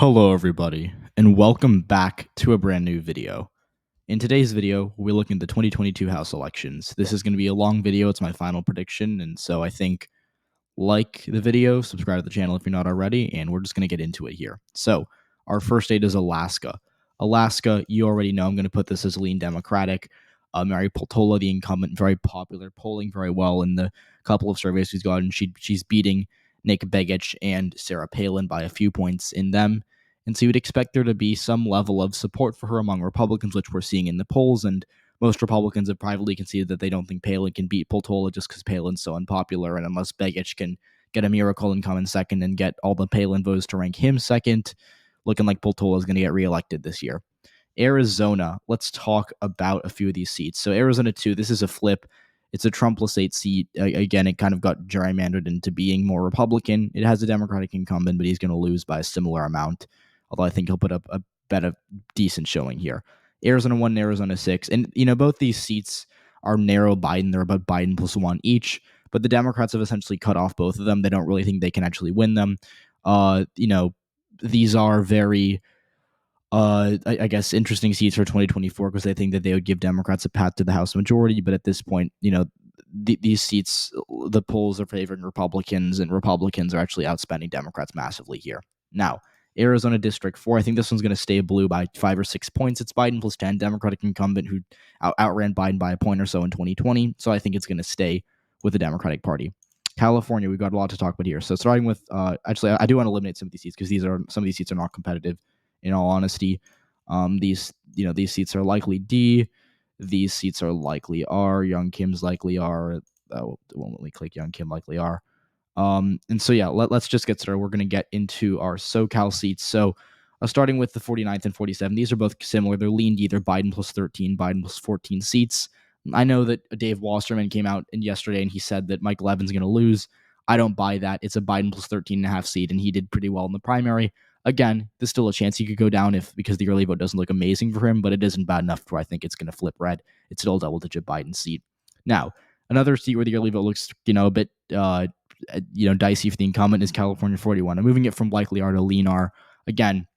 Hello everybody, and welcome back to a brand new video. In today's video, we'll be looking at the 2022 House elections. This is going to be a long video, it's my final prediction, and so I think like the video, subscribe to the channel if you're not already, and we're just going to get into it here. So, our first state is Alaska. Alaska, you already know I'm going to put this as lean Democratic. Mary Peltola, the incumbent, very popular, polling very well in the couple of surveys she's gotten. She's beating Nick Begich and Sarah Palin by a few points in them. And so you would expect there to be some level of support for her among Republicans, which we're seeing in the polls. And most Republicans have privately conceded that they don't think Palin can beat Peltola just because Palin's so unpopular. And unless Begich can get a miracle and come in second and get all the Palin votes to rank him second, looking like Peltola is going to get reelected this year. Arizona, let's talk about a few of these seats. So Arizona 2, this is a flip. It's a Trump-less 8 seat. Again, it kind of got gerrymandered into being more Republican. It has a Democratic incumbent, but he's going to lose by a similar amount, although I think he'll put up a better, decent showing here. Arizona 1 and Arizona 6. And, both these seats are narrow Biden. They're about Biden plus 1 each, but the Democrats have essentially cut off both of them. They don't really think they can actually win them. These are very... I guess interesting seats for 2024 because they think that they would give Democrats a path to the House majority. But at this point, these seats, the polls are favoring Republicans, and Republicans are actually outspending Democrats massively here. Now, Arizona District 4, I think this one's going to stay blue by 5 or 6 points. It's Biden plus 10, Democratic incumbent who outran Biden by a point or so in 2020. So I think it's going to stay with the Democratic Party. California, we've got a lot to talk about here. So starting with, actually, I do want to eliminate some of these seats because some of these seats are not competitive. In all honesty, these seats are likely D. These seats are likely R. Young Kim's likely R. Won't let me click Young Kim likely R. And so yeah, let's just get started. We're going to get into our SoCal seats. So starting with the 49th and 47th, these are both similar. They're lean D. They're Biden plus 13, Biden plus 14 seats. I know that Dave Wasserman came out yesterday and he said that Mike Levin's going to lose. I don't buy that. It's a Biden plus 13.5 seat, and he did pretty well in the primary. Again, there's still a chance he could go down because the early vote doesn't look amazing for him, but it isn't bad enough where I think it's going to flip red. It's still a double-digit Biden seat. Now, another seat where the early vote looks, a bit, dicey for the incumbent is California 41. I'm moving it from likely R to lean R. Again,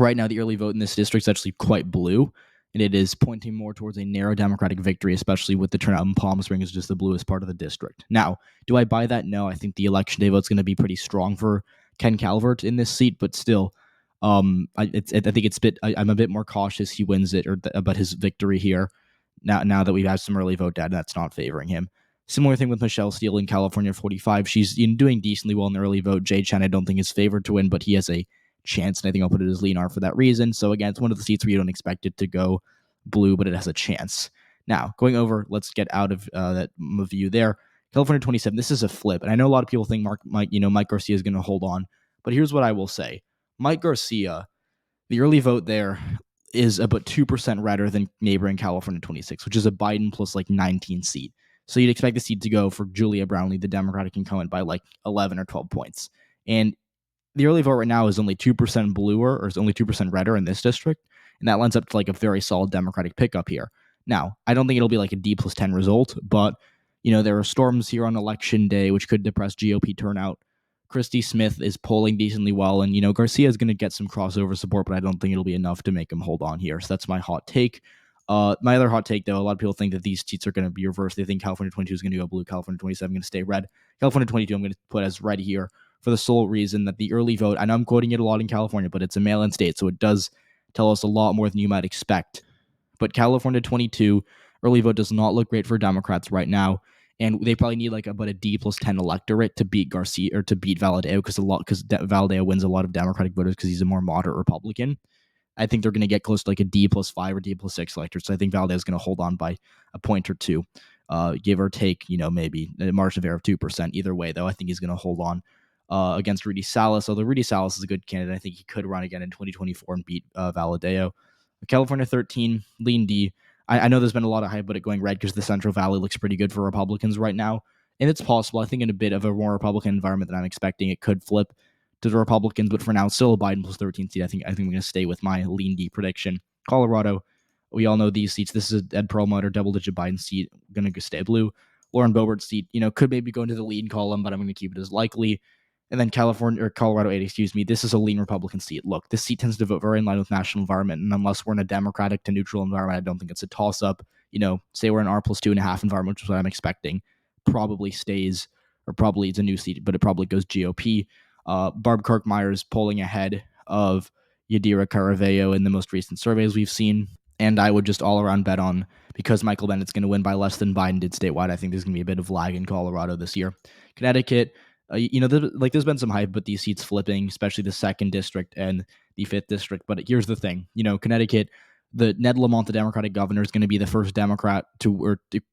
right now the early vote in this district is actually quite blue, and it is pointing more towards a narrow Democratic victory, especially with the turnout in Palm Springs, just the bluest part of the district. Now, do I buy that? No, I think the election day vote's going to be pretty strong for Ken Calvert in this seat, but still, I'm a bit more cautious he wins it about his victory here. Now that we've had some early vote data, that's not favoring him. Similar thing with Michelle Steele in California 45. She's doing decently well in the early vote. Jay Chen, I don't think is favored to win, but he has a chance, and I think I'll put it as lean R for that reason. So again, it's one of the seats where you don't expect it to go blue, but it has a chance. Now, going over, let's get out of that view there. California 27, this is a flip. And I know a lot of people think Mike Garcia is going to hold on. But here's what I will say. Mike Garcia, the early vote there is about 2% redder than neighboring California 26, which is a Biden plus 19 seat. So you'd expect the seat to go for Julia Brownlee, the Democratic incumbent, by 11 or 12 points. And the early vote right now is only 2% bluer, or is only 2% redder in this district. And that lines up to a very solid Democratic pickup here. Now, I don't think it'll be a D plus 10 result, but there are storms here on election day, which could depress GOP turnout. Christy Smith is polling decently well, and, Garcia is going to get some crossover support, but I don't think it'll be enough to make him hold on here. So that's my hot take. My other hot take, though, a lot of people think that these seats are going to be reversed. They think California 22 is going to go blue, California 27 going to stay red. California 22 I'm going to put as red here for the sole reason that the early vote, I know I'm quoting it a lot in California, but it's a mail-in state, so it does tell us a lot more than you might expect. But California 22, early vote does not look great for Democrats right now. And they probably need about a D plus 10 electorate to beat Garcia or to beat Valadao because Valadao wins a lot of Democratic voters because he's a more moderate Republican. I think they're going to get close to a D plus 5 or D plus 6 electors. So I think Valadao is going to hold on by a point or two, give or take, maybe a margin of error of 2%. Either way, though, I think he's going to hold on against Rudy Salas. Although Rudy Salas is a good candidate, I think he could run again in 2024 and beat Valadao. California 13, lean D. I know there's been a lot of hype about it going red because the Central Valley looks pretty good for Republicans right now. And it's possible. I think in a bit of a more Republican environment than I'm expecting, it could flip to the Republicans. But for now, it's still a Biden plus 13 seat. I think we're going to stay with my lean D prediction. Colorado, we all know these seats. This is a Ed Perlmutter double-digit Biden seat. Going to stay blue. Lauren Boebert's seat, could maybe go into the lean column, but I'm going to keep it as likely. And then Colorado 8, excuse me, this is a lean Republican seat. Look, this seat tends to vote very in line with national environment. And unless we're in a Democratic to neutral environment, I don't think it's a toss up. Say we're in R+2.5 environment, which is what I'm expecting, probably stays, or probably it's a new seat, but it probably goes GOP. Barb Kirkmeyer's polling ahead of Yadira Caraveo in the most recent surveys we've seen. And I would just all around bet on, because Michael Bennett's going to win by less than Biden did statewide, I think there's going to be a bit of lag in Colorado this year. Connecticut, there's been some hype about these seats flipping, especially the 2nd district and the 5th district. But here's the thing, Connecticut, the Ned Lamont, the Democratic governor, is going to be the first Democrat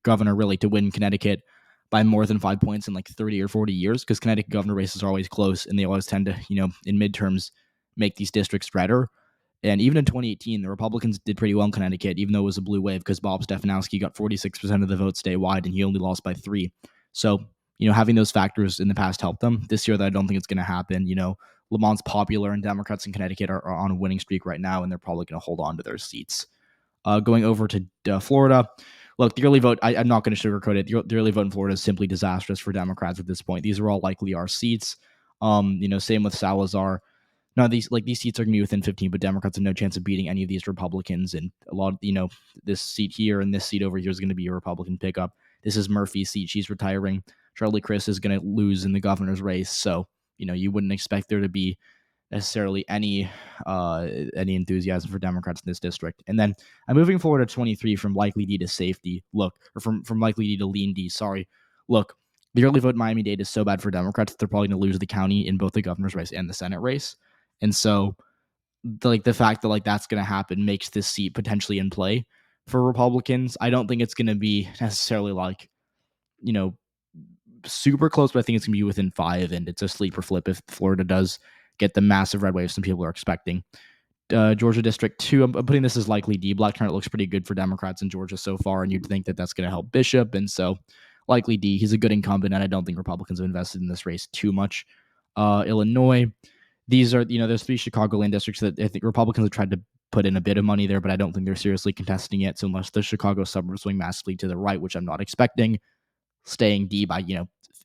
governor really to win Connecticut by more than 5 points in like 30 or 40 years, because Connecticut governor races are always close, and they always tend to, in midterms, make these districts redder. And even in 2018, the Republicans did pretty well in Connecticut, even though it was a blue wave, because Bob Stefanowski got 46% of the vote statewide, and he only lost by 3. So, having those factors in the past helped them. This year, I don't think it's going to happen. Lamont's popular, and Democrats in Connecticut are on a winning streak right now, and they're probably going to hold on to their seats. Going over to Florida, look, the early vote, I'm not going to sugarcoat it. The early vote in Florida is simply disastrous for Democrats at this point. These are all likely our seats. Same with Salazar. Now, these seats are going to be within 15, but Democrats have no chance of beating any of these Republicans. And a lot of, this seat here and this seat over here is going to be a Republican pickup. This is Murphy's seat. She's retiring. Charlie Crist is going to lose in the governor's race. So, you wouldn't expect there to be necessarily any enthusiasm for Democrats in this district. And then I'm moving forward to 23 from likely D to safety. Look, or from likely D to lean D. Sorry. Look, the early vote in Miami-Dade is so bad for Democrats that they're probably going to lose the county in both the governor's race and the Senate race. And so, the fact that that's going to happen makes this seat potentially in play for Republicans. I don't think it's going to be necessarily super close, but I think it's going to be within 5, and it's a sleeper flip if Florida does get the massive red wave some people are expecting. Georgia District 2, I'm putting this as likely D. Black turnout looks pretty good for Democrats in Georgia so far, and you'd think that that's going to help Bishop, and so likely D. He's a good incumbent, and I don't think Republicans have invested in this race too much. Illinois, these are, there's 3 Chicagoland districts that I think Republicans have tried to put in a bit of money there, but I don't think they're seriously contesting it. So unless the Chicago suburbs swing massively to the right, which I'm not expecting, staying D by,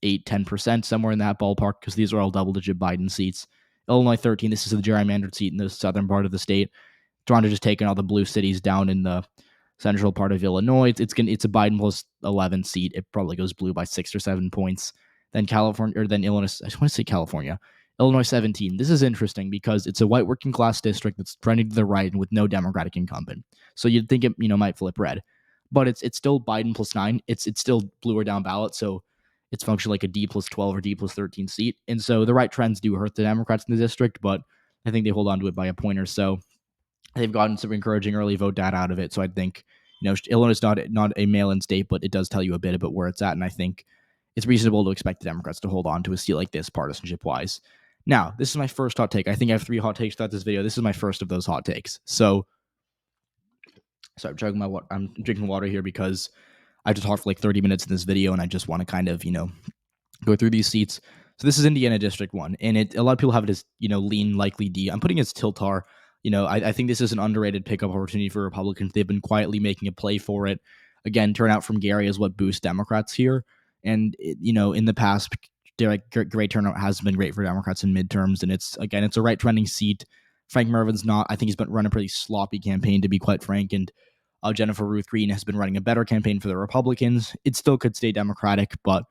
8-10%, somewhere in that ballpark, because these are all double-digit Biden seats. Illinois 13, this is the gerrymandered seat in the southern part of the state. Trying to just taking all the blue cities down in the central part of Illinois. It's a Biden plus 11 seat. It probably goes blue by 6 or 7 points. Then Illinois, I just want to say California. Illinois 17. This is interesting because it's a white working class district that's trending to the right and with no Democratic incumbent. So you'd think it might flip red, but it's still Biden plus 9. It's still blue or down ballot, so it's functionally like a D plus 12 or D plus 13 seat. And so the right trends do hurt the Democrats in the district, but I think they hold on to it by a point or so. They've gotten some encouraging early vote data out of it, so I think Illinois is not a mail-in state, but it does tell you a bit about where it's at, and I think it's reasonable to expect the Democrats to hold on to a seat like this, partisanship-wise. Now, this is my first hot take. I think I have 3 hot takes throughout this video. This is my first of those hot takes. So I'm drinking water here because I just talked for 30 minutes in this video, and I just want to kind of, go through these seats. So this is Indiana District 1, and a lot of people have it as, lean, likely D. I'm putting it as Tiltar. I think this is an underrated pickup opportunity for Republicans. They've been quietly making a play for it. Again, turnout from Gary is what boosts Democrats here. And, in the past, great turnout has been great for Democrats in midterms. And it's a right trending seat. Frank Mervin's not. I think he's been running a pretty sloppy campaign, to be quite frank. And Jennifer Ruth Green has been running a better campaign for the Republicans. It still could stay Democratic, but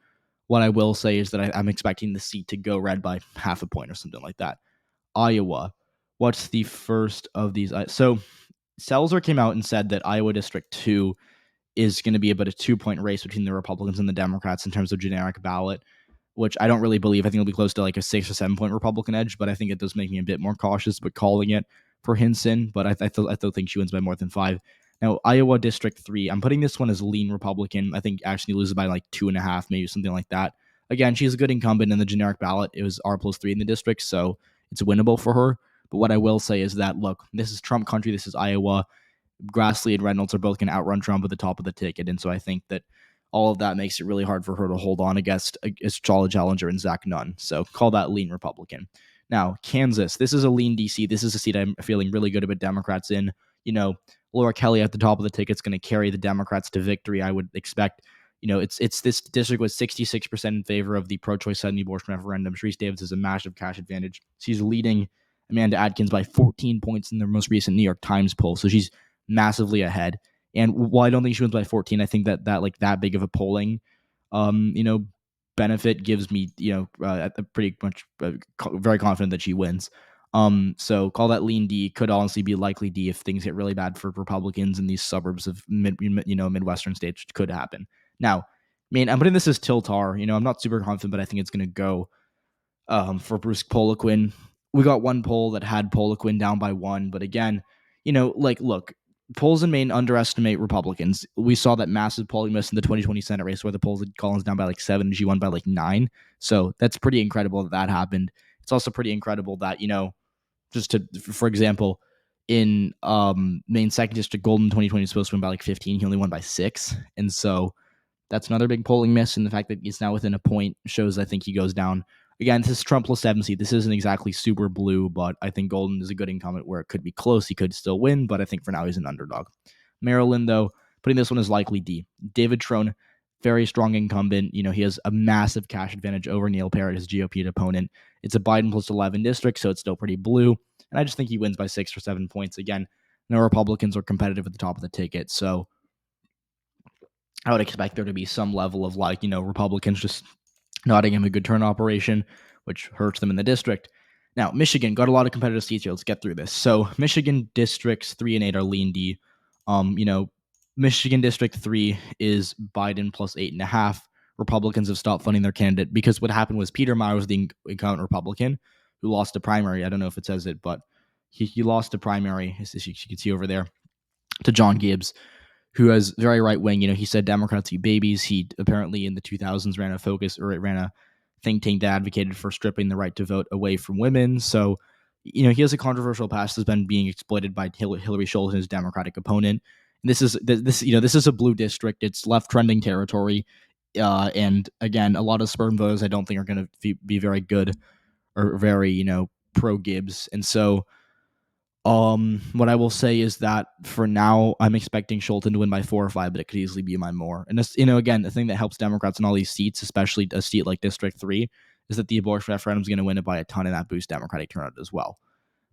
what I will say is that I'm expecting the seat to go red by half a point or something like that. Iowa. What's the first of these? So Selzer came out and said that Iowa District 2 is going to be about a 2-point race between the Republicans and the Democrats in terms of generic ballot, which I don't really believe. I think it'll be close to a 6 or 7 point Republican edge, but I think it does make me a bit more cautious, but calling it for Hinson, but I still think she wins by more than 5. Now, Iowa District 3, I'm putting this one as lean Republican. I think actually loses by 2.5, maybe something like that. Again, she's a good incumbent in the generic ballot. It was R+3 in the district, so it's winnable for her. But what I will say is that, look, this is Trump country. This is Iowa. Grassley and Reynolds are both going to outrun Trump at the top of the ticket. And so I think that all of that makes it really hard for her to hold on against Charlotte Challenger and Zach Nunn. So call that lean Republican. Now, Kansas. This is a lean DC. This is a seat I'm feeling really good about Democrats in. Laura Kelly at the top of the ticket is going to carry the Democrats to victory. I would expect, it's this district was 66% in favor of the pro-choice side in the abortion referendum. Sharice Davids has a massive cash advantage. She's leading Amanda Adkins by 14 points in the most recent New York Times poll, so she's massively ahead. And while I don't think she wins by 14, I think that big of a polling, benefit gives me, pretty much very confident that she wins. So call that lean D. Could honestly be likely D if things get really bad for Republicans in these suburbs of Midwestern states, which could happen. Now, I'm putting this as tilt-R. I'm not super confident, but I think it's going to go for Bruce Poliquin. We got one poll that had Poliquin down by 1, but again, look, polls in Maine underestimate Republicans. We saw that massive polling miss in the 2020 Senate race where the polls had Collins down by 7 and she won by 9. So that's pretty incredible that happened. It's also pretty incredible that, for example, in Maine 2nd District, Golden 2020 is supposed to win by 15. He only won by 6. And so that's another big polling miss. And the fact that he's now within a point shows I think he goes down. Again, this is Trump plus 7 seat. This isn't exactly super blue, but I think Golden is a good incumbent where it could be close. He could still win, but I think for now he's an underdog. Maryland, though, putting this one as likely D. David Trone, very strong incumbent. He has a massive cash advantage over Neil Parrott, his GOP opponent. It's a Biden plus 11 district, so it's still pretty blue. And I just think he wins by 6 or 7 points. Again, no Republicans are competitive at the top of the ticket, so I would expect there to be some level of Republicans just nodding him a good turn operation, which hurts them in the district. Now, Michigan got a lot of competitive seats here. Let's get through this. So Michigan districts 3 and 8 are lean D. Michigan District 3 is Biden plus 8.5. Republicans have stopped funding their candidate because what happened was Peter Meyer was the incumbent Republican who lost a primary. I don't know if it says it, but he lost a primary, as you can see over there, to John Gibbs, who is very right wing. He said Democrats eat babies. He apparently in the 2000s ran a think tank that advocated for stripping the right to vote away from women. So, he has a controversial past that's been being exploited by Hillary Scholten, his Democratic opponent. And this is a blue district. It's left trending territory. And again, a lot of suburban voters I don't think are going to be very good or very, pro Gibbs. And so, what I will say is that for now, I'm expecting Scholten to win by 4 or 5, but it could easily be by more. And this, again, the thing that helps Democrats in all these seats, especially a seat like District 3, is that the abortion referendum is going to win it by a ton, and that boosts Democratic turnout as well.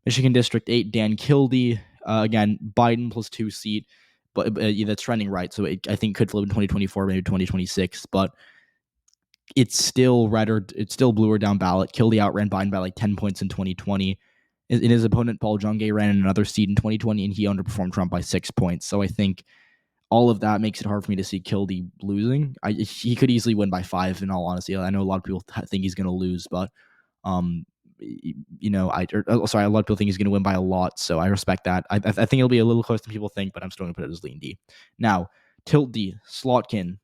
Michigan District 8, Dan Kildee, again, Biden plus 2 seat, but that's trending right. So I think could flip in 2024, maybe 2026, but it's still it's still bluer down ballot. Kildee outran Biden by 10 points in 2020. In his opponent, Paul Jungay, ran in another seat in 2020, and he underperformed Trump by 6 points. So I think all of that makes it hard for me to see Kildee losing. He could easily win by 5, in all honesty. I know a lot of people think he's going to lose, but a lot of people think he's going to win by a lot, so I respect that. I think it'll be a little closer than people think, but I'm still going to put it as lean D. Now, tilt D, Slotkin.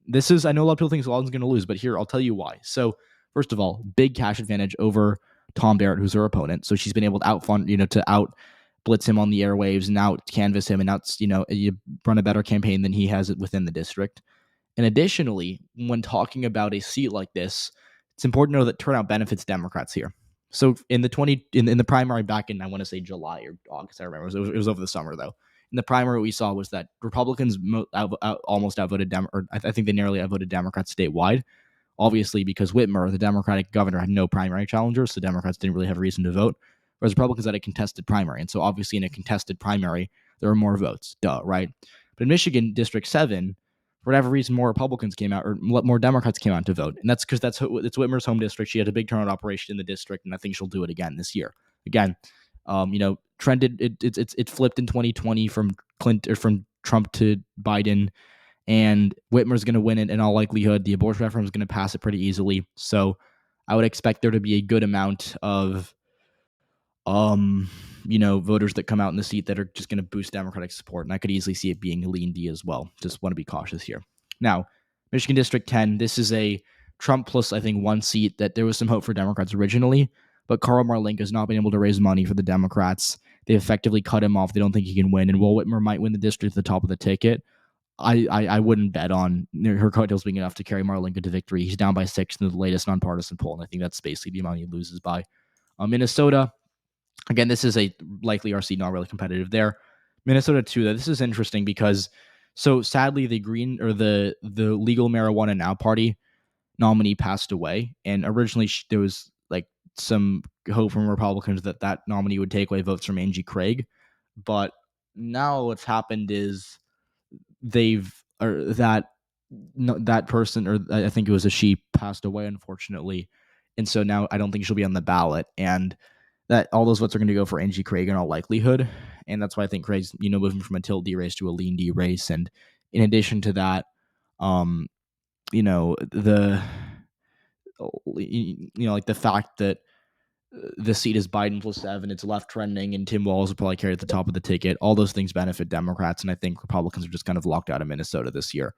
I know a lot of people think Slotkin's going to lose, but here, I'll tell you why. So, first of all, big cash advantage over Tom Barrett, who's her opponent. So she's been able to outfund, to out blitz him on the airwaves and out canvas him and you run a better campaign than he has within the district. And additionally, when talking about a seat like this, it's important to know that turnout benefits Democrats here. So in the primary back in, I want to say July or August, I remember. It was over the summer though. In the primary, what we saw was that Republicans almost outvoted I think they nearly outvoted Democrats statewide. Obviously, because Whitmer, the Democratic governor, had no primary challengers, so Democrats didn't really have a reason to vote, whereas Republicans had a contested primary. And so obviously in a contested primary, there were more votes. Duh, right? But in Michigan, District 7, for whatever reason, more Republicans came out, or more Democrats came out to vote. And that's because it's Whitmer's home district. She had a big turnout operation in the district, and I think she'll do it again this year. Again, trended, it flipped in 2020 from Trump to Biden. And Whitmer's going to win it in all likelihood. The abortion referendum is going to pass it pretty easily. So I would expect there to be a good amount of, voters that come out in the seat that are just going to boost Democratic support. And I could easily see it being a lean D as well. Just want to be cautious here. Now, Michigan District 10, this is a Trump plus, I think, 1 seat that there was some hope for Democrats originally, but Carl Marlink has not been able to raise money for the Democrats. They effectively cut him off. They don't think he can win. And while Whitmer might win the district at the top of the ticket, I wouldn't bet on her coattails being enough to carry Marlink to victory. He's down by 6 in the latest nonpartisan poll, and I think that's basically the amount he loses by. Minnesota, again, this is a likely RC, not really competitive there. Minnesota 2, though, this is interesting because So sadly, the legal marijuana now party nominee passed away, and originally there was like some hope from Republicans that that nominee would take away votes from Angie Craig, but now what's happened is they've or that no, that person, or I think it was a she, passed away unfortunately, and so now I don't think she'll be on the ballot, and that all those votes are going to go for Angie Craig in all likelihood, and that's why I think Craig's moving from a tilt D race to a lean D race, and in addition to that, um, the like the fact that the seat is Biden plus 7, it's left trending, and Tim Walz will probably carry at the top of the ticket. All those things benefit Democrats, and I think Republicans are just kind of locked out of Minnesota this year.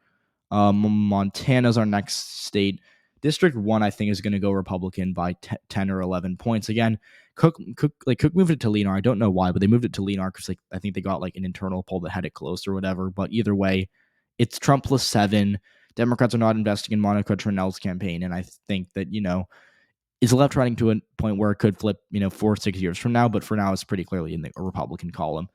Montana's our next state. District 1, I think, is going to go Republican by 10 or 11 points. Again, Cook moved it to Leanar. I don't know why, but they moved it to Leanar because I think they got like an internal poll that had it close or whatever. But either way, it's Trump plus 7. Democrats are not investing in Monica Trinnell's campaign, and I think that is left running to a point where it could flip 4 or 6 years from now. But for now, it's pretty clearly in the Republican column.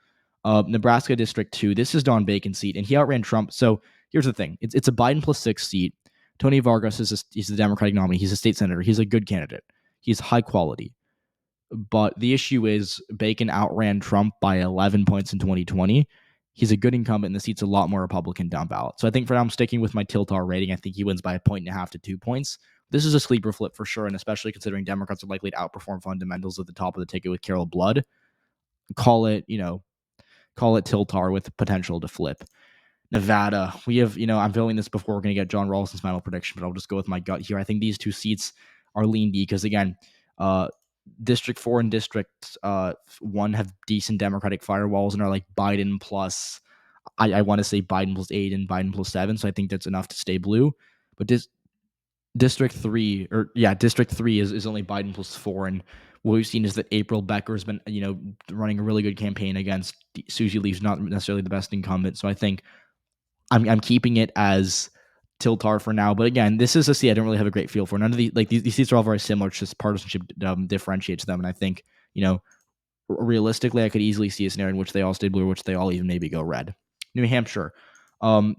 Nebraska District 2. This is Don Bacon's seat, and he outran Trump. So here's the thing: it's a Biden plus 6 seat. Tony Vargas he's the Democratic nominee. He's a state senator. He's a good candidate. He's high quality. But the issue is Bacon outran Trump by 11 points in 2020. He's a good incumbent, and the seat's a lot more Republican down ballot. So I think for now, I'm sticking with my Tiltar rating. I think he wins by 1.5 to 2 points. This is a sleeper flip for sure, and especially considering Democrats are likely to outperform fundamentals at the top of the ticket with Carol Blood. Call it Tiltar with potential to flip. Nevada, we have, I'm feeling this before we're going to get John Rawlson's final prediction, but I'll just go with my gut here. I think these two seats are lean D because, again, District 4 and District 1 have decent Democratic firewalls and are like Biden plus, I want to say Biden plus 8 and Biden plus 7, so I think that's enough to stay blue. But District 3 is only Biden plus 4, and what we've seen is that April Becker's been running a really good campaign against Susie Lee's not necessarily the best incumbent. So I think I'm keeping it as Tiltar for now. But again, this is a seat I don't really have a great feel for. None of these seats are all very similar. It's just partisanship differentiates them, and I think realistically, I could easily see a scenario in which they all stay blue, or which they all even maybe go red. New Hampshire.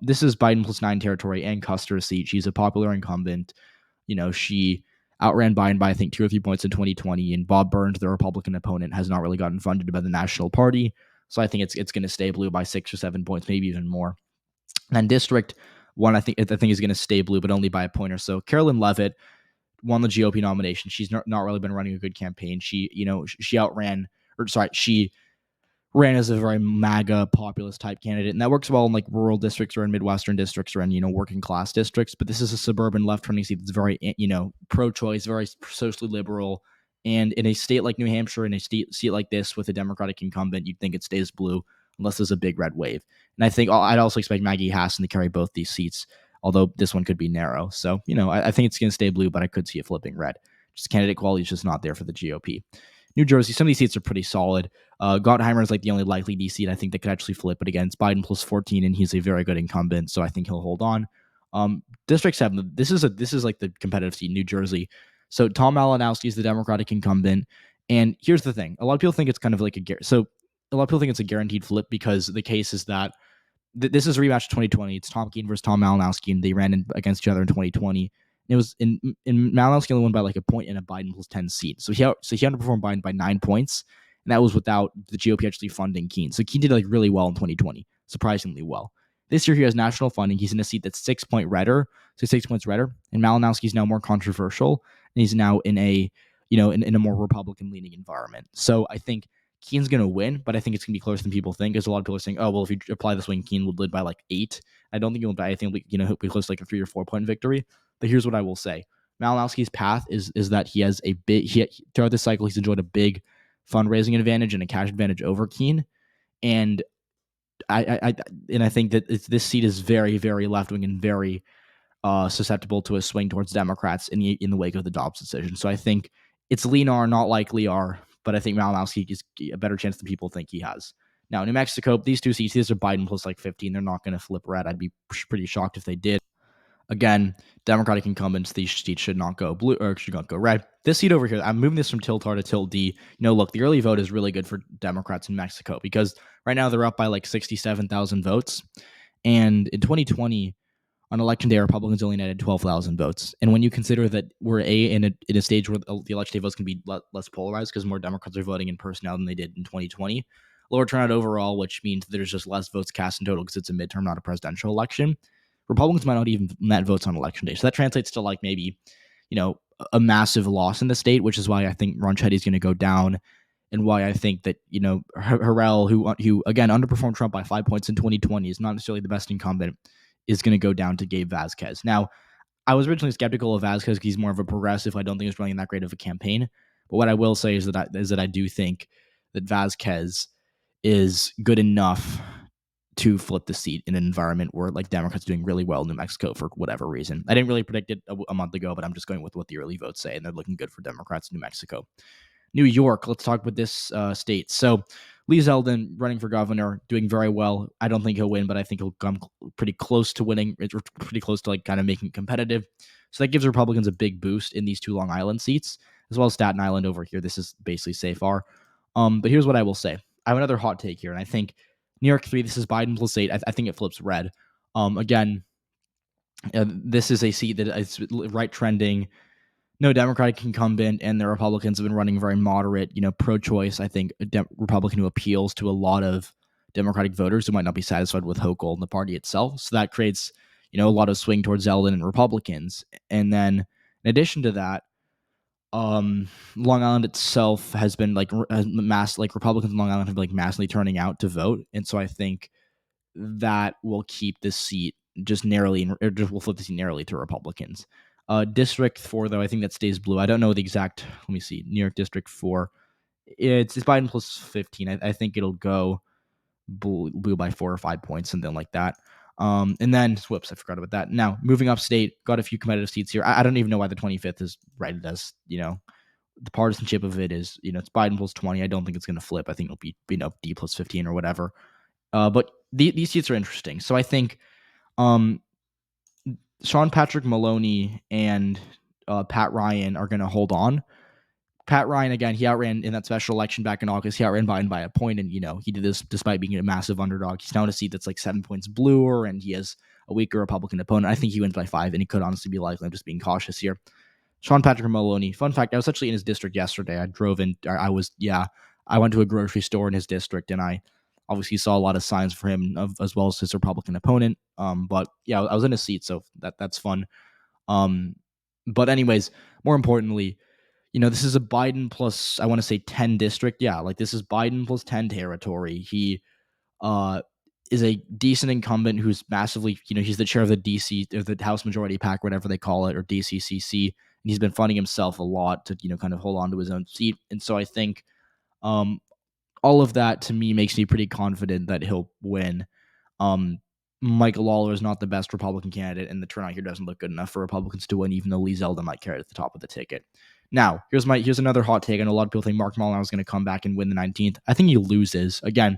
This is Biden plus 9 territory and Custer's seat. She's a popular incumbent. She outran Biden by, I think, 2 or 3 points in 2020, and Bob Burns, the Republican opponent, has not really gotten funded by the National Party. So I think it's going to stay blue by 6 or 7 points, maybe even more. And then District 1, I think is going to stay blue, but only by a point or so. Carolyn Leavitt won the GOP nomination. She's not really been running a good campaign. She ran as a very MAGA populist type candidate, and that works well in like rural districts or in Midwestern districts or in working class districts. But this is a suburban left-running seat that's very pro-choice, very socially liberal, and in a state like New Hampshire, in a seat like this with a Democratic incumbent, you'd think it stays blue unless there's a big red wave. And I think I'd also expect Maggie Hassan to carry both these seats, although this one could be narrow. So I think it's going to stay blue, but I could see it flipping red. Just candidate quality is just not there for the GOP. New Jersey, some of these seats are pretty solid. Gottheimer is like the only likely D seat I think that could actually flip, but again, it's Biden plus 14, and he's a very good incumbent, so I think he'll hold on. District 7, this is like the competitive seat, New Jersey. So Tom Malinowski is the Democratic incumbent, and here's the thing: a lot of people think it's kind of like a guaranteed flip because the case is that this is a rematch of 2020. It's Tom Keene versus Tom Malinowski, and they ran against each other in 2020. It was in Malinowski only won by like a point in a Biden plus 10 seat. So he underperformed Biden by 9 points, and that was without the GOP actually funding Keene. So Keene did like really well in 2020, surprisingly well. This year he has national funding. He's in a seat that's 6 points redder, and Malinowski's now more controversial, and he's now in a in a more Republican leaning environment. So I think Keene's going to win, but I think it's going to be closer than people think. Because a lot of people are saying, "Oh, well, if you apply this way, Keene would lead by like 8." I don't think he'll. I think he'll be close to like a 3 or 4 point victory. But here's what I will say: Malinowski's path is that he has a big. Throughout this cycle, he's enjoyed a big fundraising advantage and a cash advantage over Keene, and I think that this seat is very, very left wing and very susceptible to a swing towards Democrats in the wake of the Dobbs decision. So I think it's lean R, not likely R, but I think Malinowski is a better chance than people think he has. Now, New Mexico, these two seats, these are Biden plus like 15. They're not going to flip red. I'd be pretty shocked if they did. Again, Democratic incumbents, these seats should not go blue or should not go red. This seat over here, I'm moving this from Tiltar to Tilt D. Look, the early vote is really good for Democrats in Mexico because right now they're up by like 67,000 votes. And in 2020, on election day, Republicans only netted 12,000 votes. And when you consider that we're in a stage where the election day votes can be less polarized because more Democrats are voting in person now than they did in 2020, lower turnout overall, which means there's just less votes cast in total because it's a midterm, not a presidential election. Republicans might not even net votes on election day. So that translates to like maybe, a massive loss in the state, which is why I think Ron Chetty is going to go down, and why I think that, Herschel, who again underperformed Trump by 5 points in 2020, is not necessarily the best incumbent, is going to go down to Gabe Vasquez. Now, I was originally skeptical of Vasquez because he's more of a progressive. I don't think he's running that great of a campaign. But what I will say is that I do think that Vasquez is good enough to flip the seat in an environment where like Democrats are doing really well in New Mexico for whatever reason. I didn't really predict it a month ago, but I'm just going with what the early votes say, and they're looking good for Democrats in New Mexico. New York, let's talk about this state. So Lee Zeldin running for governor, doing very well. I don't think he'll win, but I think he'll come pretty close to winning, pretty close to like kind of making it competitive. So that gives Republicans a big boost in these two Long Island seats, as well as Staten Island over here. This is basically safe R. But here's what I will say. I have another hot take here, and I think New York 3, this is Biden plus 8. I think it flips red. Again, this is a seat that is right trending. No Democratic incumbent, and the Republicans have been running very moderate, pro-choice. I think a Republican who appeals to a lot of Democratic voters who might not be satisfied with Hochul and the party itself. So that creates, a lot of swing towards Zeldin and Republicans. And then in addition to that, Long Island itself has been like Republicans in Long Island have been like massively turning out to vote, and so I think that will keep this seat just narrowly, or just will flip the seat narrowly to Republicans. District 4, though, I think that stays blue. I don't know the exact. Let me see. New York District 4. It's Biden plus 15. I think it'll go blue by 4 or 5 points, something like that. And then, whoops, I forgot about that. Now, moving upstate, got a few competitive seats here. I don't even know why the 25th is rated as, the partisanship of it is, it's Biden plus 20. I don't think it's going to flip. I think it'll be, D plus 15 or whatever. But these seats are interesting. So I think Sean Patrick Maloney and Pat Ryan are going to hold on. Pat Ryan, again, he outran in that special election back in August. He outran Biden by a point, and, he did this despite being a massive underdog. He's now in a seat that's like 7 points bluer, and he has a weaker Republican opponent. I think he wins by 5, and he could honestly be likely. I'm just being cautious here. Sean Patrick Maloney. Fun fact, I was actually in his district yesterday. I went to a grocery store in his district, and I obviously saw a lot of signs for him, as well as his Republican opponent. But yeah, I was in his seat, so that's fun. But anyways, more importantly, this is a Biden plus, I want to say 10 district. Yeah, like this is Biden plus 10 territory. He is a decent incumbent who's massively, he's the chair of the DC, or the House Majority PAC, whatever they call it, or DCCC. And he's been funding himself a lot to, kind of hold on to his own seat. And so I think all of that to me makes me pretty confident that he'll win. Michael Lawler is not the best Republican candidate, and the turnout here doesn't look good enough for Republicans to win, even though Lee Zeldin might carry it at the top of the ticket. Now, here's another hot take. I know a lot of people think Mark Molinaro is going to come back and win the 19th. I think he loses. Again,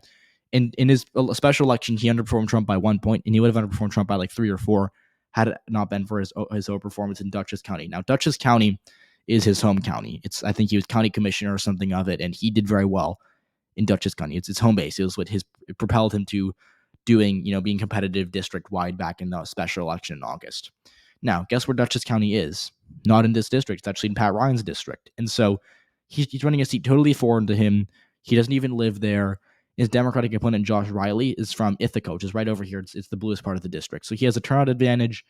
in his special election, he underperformed Trump by 1 point, and he would have underperformed Trump by like 3 or 4 had it not been for his overperformance in Dutchess County. Now, Dutchess County is his home county. I think he was county commissioner or something of it, and he did very well in Dutchess County. It's his home base. It was what it propelled him to doing, being competitive district-wide back in the special election in August. Now, guess where Dutchess County is? Not in this district. It's actually in Pat Ryan's district. And so he's running a seat totally foreign to him. He doesn't even live there. His Democratic opponent, Josh Riley, is from Ithaca, which is right over here. It's the bluest part of the district. So he has a turnout advantage.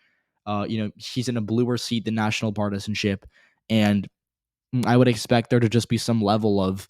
He's in a bluer seat than national partisanship. And I would expect there to just be some level of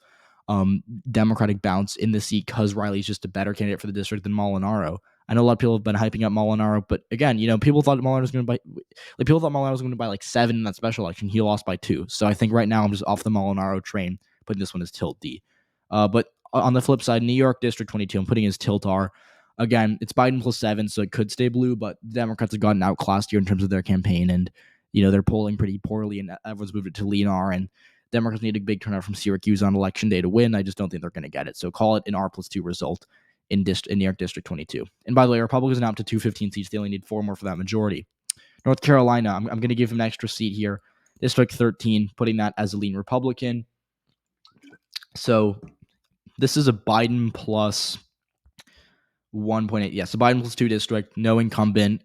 Democratic bounce in the seat because Riley's just a better candidate for the district than Molinaro. I know a lot of people have been hyping up Molinaro, but again, people thought Molinaro was going to buy like 7 in that special election. He lost by 2. So I think right now I'm just off the Molinaro train, putting this one as tilt D. But on the flip side, New York District 22, I'm putting as tilt R. Again, it's Biden plus 7, so it could stay blue, but the Democrats have gotten outclassed here in terms of their campaign, and they're polling pretty poorly, and everyone's moved it to lean R, and Democrats need a big turnout from Syracuse on election day to win. I just don't think they're going to get it. So call it an R plus 2 result in New York District 22. And by the way, Republicans are now up to 215 seats. They only need 4 more for that majority. North Carolina, I'm going to give him an extra seat here. District 13, putting that as a lean Republican. So this is a Biden plus 1.8. Yeah, so Biden plus 2 district, no incumbent.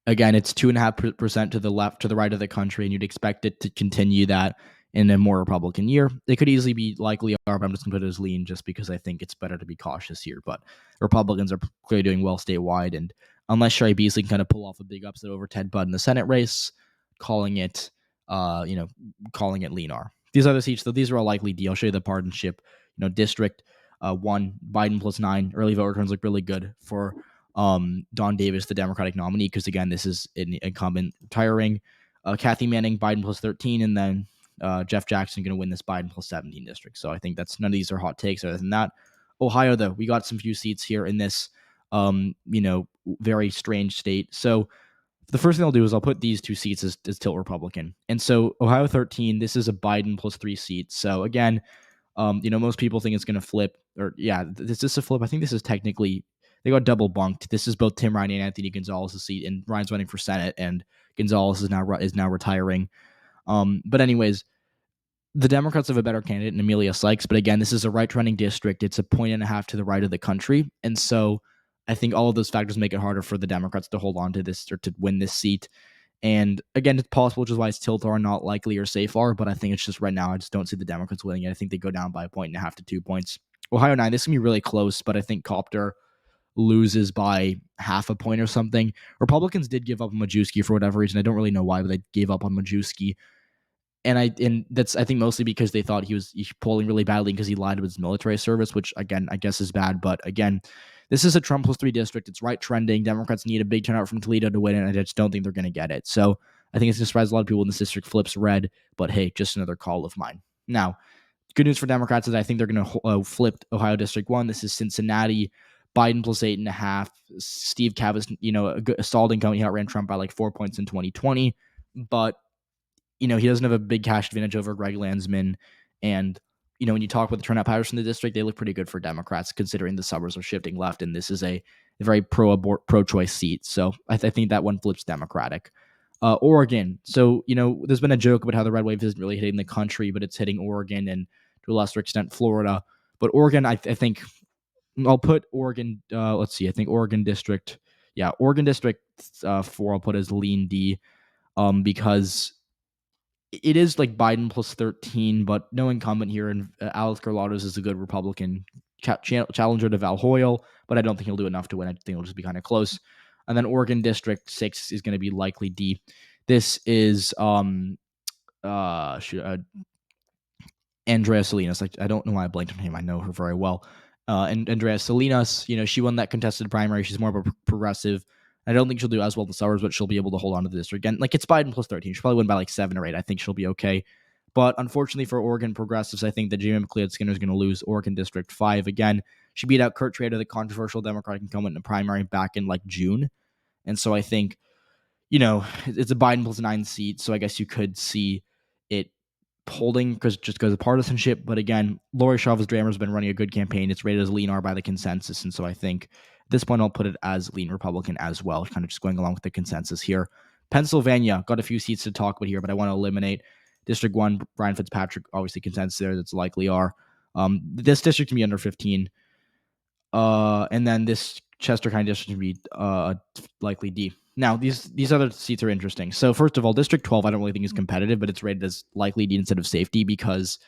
Again, it's 2.5% to the left, to the right of the country, and you'd expect it to continue that in a more Republican year. They could easily be likely are, but I'm just going to put it as lean just because I think it's better to be cautious here. But Republicans are clearly doing well statewide, and unless Sherry Beasley can kind of pull off a big upset over Ted Budd in the Senate race, calling it, calling it lean R. These other seats, though, these are all likely D. I'll show you the partisanship. District 1, Biden plus 9. Early vote returns look really good for Don Davis, the Democratic nominee, because again, this is an incumbent retiring. Kathy Manning, Biden plus 13, and then Jeff Jackson going to win this Biden plus 17 district. So I think that's none of these are hot takes. Other than that, Ohio, though, we got some few seats here in this, very strange state. So the first thing I'll do is I'll put these two seats as tilt Republican. And so Ohio 13, this is a Biden plus 3 seats. So again, most people think it's going to flip. Or yeah, this is a flip. I think this is technically they got double bunked. This is both Tim Ryan and Anthony Gonzalez's seat, and Ryan's running for Senate, and Gonzalez is now retiring. But anyways, the Democrats have a better candidate in Amelia Sykes. But again, this is a right-trending district. It's a 1.5 to the right of the country, and so I think all of those factors make it harder for the Democrats to hold on to this or to win this seat. And again, it's possible, which is why it's tilt R, not likely or safe R. But I think it's just right now, I just don't see the Democrats winning it. I think they go down by 1.5 to 2 points. Ohio 9, this can be really close, but I think Copter loses by half a point or something. Republicans did give up on Majewski for whatever reason. I don't really know why, but they gave up on Majewski. And that's I think mostly because they thought he was polling really badly because he lied about his military service, which again I guess is bad. But again, this is a Trump plus 3 district. It's right trending. Democrats need a big turnout from Toledo to win it, and I just don't think they're going to get it. So I think it's going to surprise a lot of people when this district flips red. But hey, just another call of mine. Now, good news for Democrats is I think they're going to flip Ohio District 1. This is Cincinnati. Biden plus 8.5. Steve Cavas, a stalled incumbent. He outran Trump by like 4 points in 2020. But, he doesn't have a big cash advantage over Greg Landsman. And, when you talk with the turnout patterns from the district, they look pretty good for Democrats considering the suburbs are shifting left. And this is a very pro-choice seat. So I think that one flips Democratic. Oregon. So, there's been a joke about how the red wave isn't really hitting the country, but it's hitting Oregon and to a lesser extent Florida. But Oregon, I think I'll put Oregon. Let's see. I think Oregon District. Yeah, Oregon District 4. I'll put as lean D, because it is like Biden plus 13, but no incumbent here. And Alex Carlatos is a good Republican challenger to Val Hoyle, but I don't think he'll do enough to win. I think it'll just be kind of close. And then Oregon District 6 is going to be likely D. This is Andrea Salinas. I don't know why I blanked on her name. I know her very well. And Andrea Salinas, she won that contested primary. She's more of a progressive. I don't think she'll do as well in the suburbs, but she'll be able to hold on to the district. Again, like it's Biden plus 13. She'll probably win by like 7 or 8. I think she'll be okay. But unfortunately for Oregon progressives, I think that Jamie McLeod Skinner is going to lose Oregon District 5 again. She beat out Kurt Schrader, the controversial Democratic incumbent in the primary back in like June. And so I think, it's a Biden plus 9 seat. So I guess you could see it holding because of partisanship. But again, Lori Chavez Dramer has been running a good campaign. It's rated as lean R by the consensus. And so I think at this point, I'll put it as lean Republican as well, kind of just going along with the consensus here. Pennsylvania, got a few seats to talk about here, but I want to eliminate District 1, Brian Fitzpatrick, obviously consensus there. That's likely R. This district can be under 15. And then this Chester County district can be likely D. Now, these other seats are interesting. So first of all, District 12, I don't really think is competitive, but it's rated as likely D instead of safety because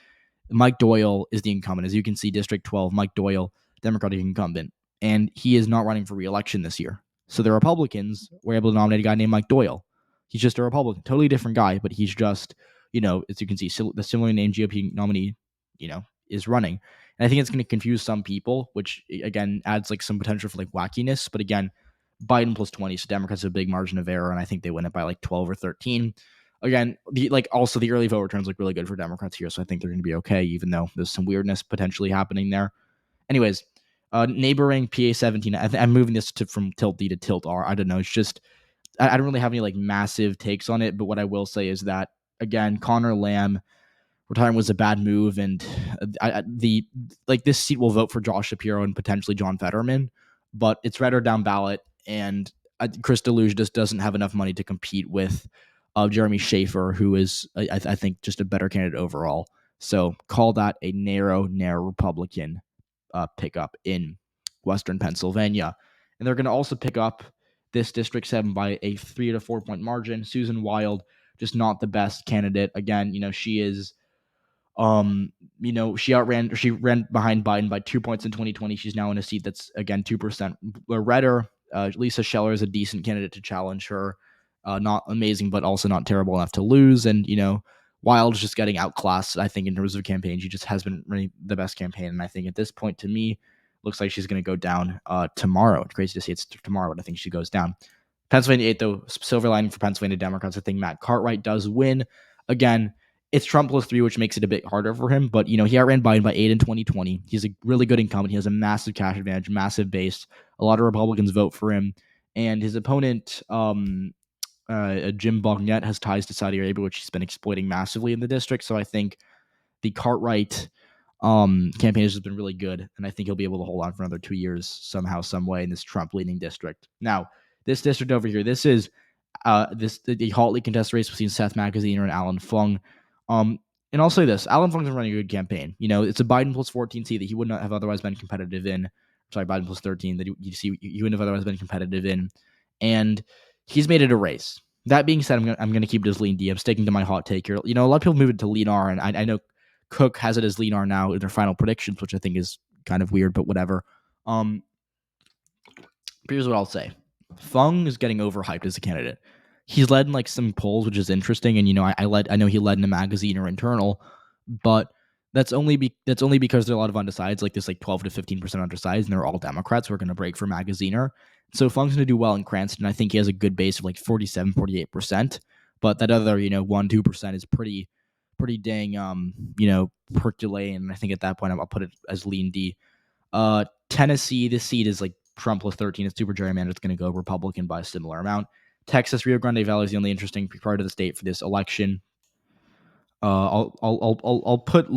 Mike Doyle is the incumbent. As you can see, District 12, Mike Doyle, Democratic incumbent, and he is not running for re-election this year. So the Republicans were able to nominate a guy named Mike Doyle. He's just a Republican, totally different guy, but he's just, as you can see, the similarly named GOP nominee, is running. And I think it's going to confuse some people, which again adds like some potential for like wackiness. But again, Biden plus 20, so Democrats have a big margin of error, and I think they win it by like 12 or 13. Again, also the early vote returns look really good for Democrats here, so I think they're going to be okay, even though there's some weirdness potentially happening there. Anyways, neighboring PA 17. I'm moving this from tilt D to tilt R. I don't know. It's just I don't really have any like massive takes on it, but what I will say is that again, Connor Lamb retiring was a bad move, and this seat will vote for Josh Shapiro and potentially John Fetterman, but it's red or down ballot, and Chris Deluge just doesn't have enough money to compete with Jeremy Schaefer, who is I think just a better candidate overall. So call that a narrow Republican pickup in Western Pennsylvania. And they're going to also pick up this District 7 by a 3 to 4 point margin. Susan Wild, just not the best candidate. Again, she is, she ran behind Biden by 2 points in 2020. She's now in a seat that's, again, 2% redder. Lisa Scheller is a decent candidate to challenge her. Not amazing, but also not terrible enough to lose. And, Wild's just getting outclassed, I think, in terms of campaign. She just has been really the best campaign. And I think at this point, to me, looks like she's going to go down tomorrow. It's crazy to see it's tomorrow, but I think she goes down. Pennsylvania 8, though, silver lining for Pennsylvania Democrats. I think Matt Cartwright does win. Again, it's Trump plus 3, which makes it a bit harder for him. But, he outran Biden by 8 in 2020. He's a really good incumbent. He has a massive cash advantage, massive base. A lot of Republicans vote for him. And his opponent, Jim Bognet, has ties to Saudi Arabia, which he's been exploiting massively in the district. So I think the Cartwright campaign has been really good, and I think he'll be able to hold on for another 2 years somehow, some way in this Trump-leaning district. Now, this district over here, this is the hotly contested race between Seth Magaziner and Alan Fung. And I'll say this, Alan Fung's been running a good campaign. It's a Biden plus 14 seat that he would not have otherwise been competitive in. Sorry, Biden plus 13 that he wouldn't have otherwise been competitive in. And he's made it a race. That being said, I'm going to keep it as lean D. I'm sticking to my hot take here. A lot of people move it to lean R, and I know Cook has it as lean R now in their final predictions, which I think is kind of weird, but whatever. Here's what I'll say. Fung is getting overhyped as a candidate. He's led in some polls, which is interesting, and I know he led in a magazine or internal, but that's only because there are a lot of undecideds, this 12 to 15% undecideds, and they're all Democrats who are going to break for Magaziner. So Fung's going to do well in Cranston. I think he has a good base of 47, 48%, but that other 1-2% is pretty dang Herculean. And I think at that point I'll put it as lean D. Tennessee, this seat is Trump plus 13. It's super gerrymandered. It's going to go Republican by a similar amount. Texas, Rio Grande Valley is the only interesting part of the state for this election. I'll put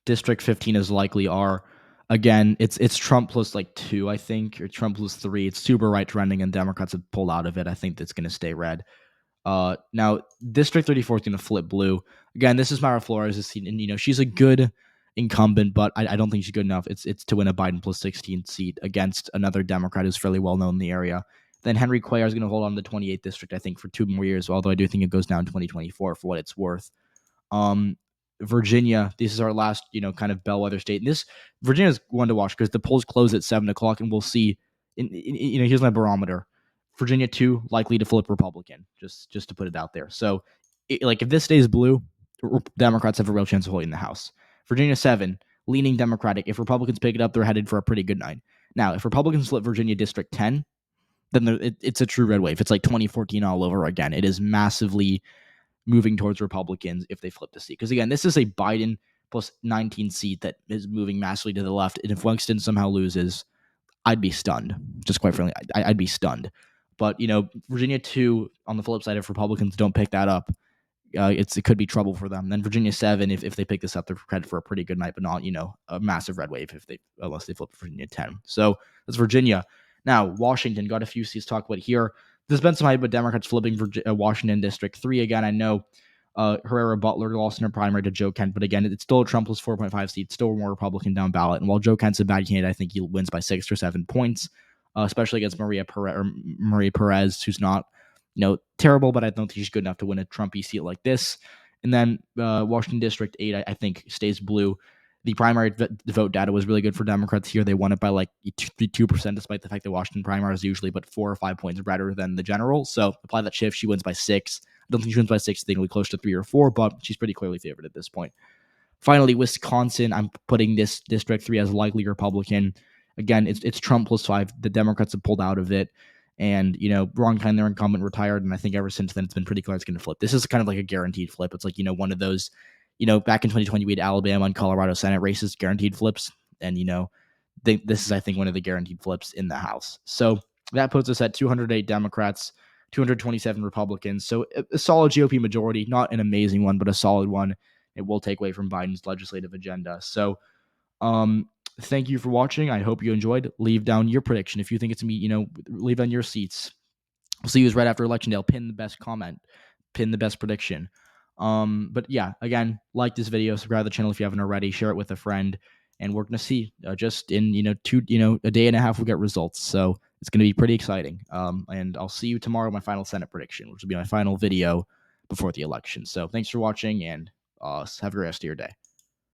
District 15 as likely R. Again, it's Trump plus 2, I think, or Trump plus 3. It's super right trending, and Democrats have pulled out of it. I think that's going to stay red. Now District 34 is going to flip blue. Again, this is Mara Flores' seat, and she's a good incumbent, but I don't think she's good enough. It's to win a Biden plus 16 seat against another Democrat who's fairly well known in the area. Then Henry Cuellar is going to hold on to the 28th district, I think, for 2 more years, although I do think it goes down in 2024 for what it's worth. Virginia, this is our last, kind of bellwether state. And Virginia's one to watch because the polls close at 7:00, and we'll see. Here's my barometer. Virginia 2 likely to flip Republican, just to put it out there. So, if this stays blue, Democrats have a real chance of holding the House. Virginia 7 leaning Democratic. If Republicans pick it up, they're headed for a pretty good night. Now, if Republicans flip Virginia District 10, then it's a true red wave. It's 2014 all over again. It is massively moving towards Republicans if they flip the seat. Because again, this is a Biden plus 19 seat that is moving massively to the left. And if Winston somehow loses, I'd be stunned. Just quite frankly, I'd be stunned. But, Virginia 2, on the flip side, if Republicans don't pick that up, it could be trouble for them. Then Virginia 7, if they pick this up, they're credit for a pretty good night, but not, a massive red wave unless they flip Virginia 10. So that's Virginia. Now, Washington, got a few seats to talk about here. There's been some hype about Democrats flipping Washington District 3 again. I know Herrera Butler lost in her primary to Joe Kent, but again, it's still a Trump plus 4.5 seat, still more Republican down ballot. And while Joe Kent's a bad candidate, I think he wins by 6 or 7 points, especially against Maria Perez, who's not terrible, but I don't think she's good enough to win a Trumpy seat like this. And then Washington District 8, I think, stays blue. The primary vote data was really good for Democrats here. They won it by 2%, despite the fact that Washington primary is usually but 4 or 5 points better than the general. So apply that shift, she wins by 6. I don't think she wins by 6. I think it'll be close to 3 or 4, but she's pretty clearly favored at this point. Finally, Wisconsin, I'm putting this District 3 as likely Republican. Again, it's Trump plus 5. The Democrats have pulled out of it. And, Ron Kind, their incumbent, retired. And I think ever since then, it's been pretty clear it's going to flip. This is kind of like a guaranteed flip. It's one of those, back in 2020, we had Alabama and Colorado Senate races, guaranteed flips. And, this is, I think, one of the guaranteed flips in the House. So that puts us at 208 Democrats, 227 Republicans. So a solid GOP majority, not an amazing one, but a solid one. It will take away from Biden's legislative agenda. So, thank you for watching. I hope you enjoyed. Leave down your prediction. If you think it's me, leave down your seats. We'll see you right after Election Day. I'll pin the best comment, pin the best prediction. But yeah, again, like this video, subscribe to the channel if you haven't already, share it with a friend, and we're going to see just in, a day and a half, we'll get results. So It's going to be pretty exciting. And I'll see you tomorrow, my final Senate prediction, which will be my final video before the election. So thanks for watching, and have a great rest of your day.